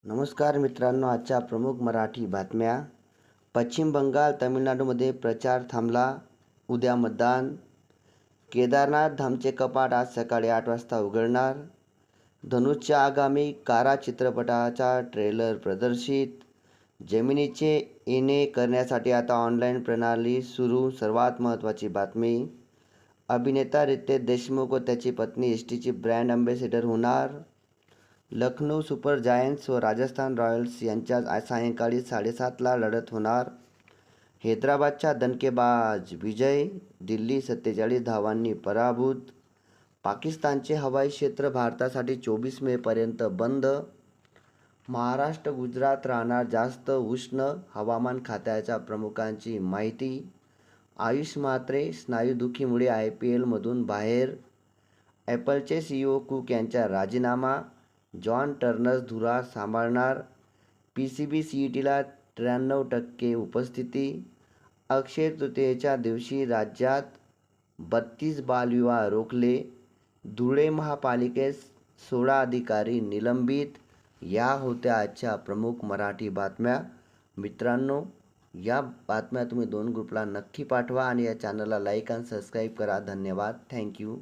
नमस्कार मित्रांनो, आजच्या प्रमुख मराठी बातम्या. पश्चिम बंगाल, तामिळनाडूमध्ये प्रचार थांबला. उद्या मतदान. केदारनाथ धामचे कपाट आज सकाळी 8 वाजता उघडणार. धनुषच्या आगामी कारा चित्रपटाचा ट्रेलर प्रदर्शित. जमिनीचे येणे करण्यासाठी आता ऑनलाईन प्रणाली सुरू. सर्वात महत्त्वाची बातमी. अभिनेता रितेश देशमुख व त्याची पत्नी एसटीची ब्रँड अँबॅसेडर होणार. लखनौ सुपर जायंट्स व राजस्थान रॉयल्स यांच्यात आज सायंकाळी 7:30ला लढत होणार. हैदराबादचा दणकेबाज विजय. दिल्ली 47 धावांनी पराभूत. पाकिस्तानचे हवाई क्षेत्र भारतासाठी 24 मेपर्यंत बंद. महाराष्ट्र गुजरात राहणार जास्त उष्ण. हवामान खात्याच्या प्रमुखांची माहिती. आयुष म्हात्रे स्नायुदुखीमुळे IPLमधून बाहेर. ॲपलचे CEO कुक यांचा राजीनामा. जॉन टर्नर धुरा सांभाळणार. PCB CETला 93% उपस्थिती. अक्षय तृतीयेच्या दिवशी राज्यात 32 बालविवाह रोखले. धुळे महापालिकेत 16 अधिकारी निलंबित. या होत्या आजच्या प्रमुख मराठी बातम्या. मित्रांनो, या बातम्या तुम्ही 2 ग्रुपला नक्की पाठवा आणि या चॅनलला लाईक आणि सबस्क्राईब करा. धन्यवाद. थँक्यू.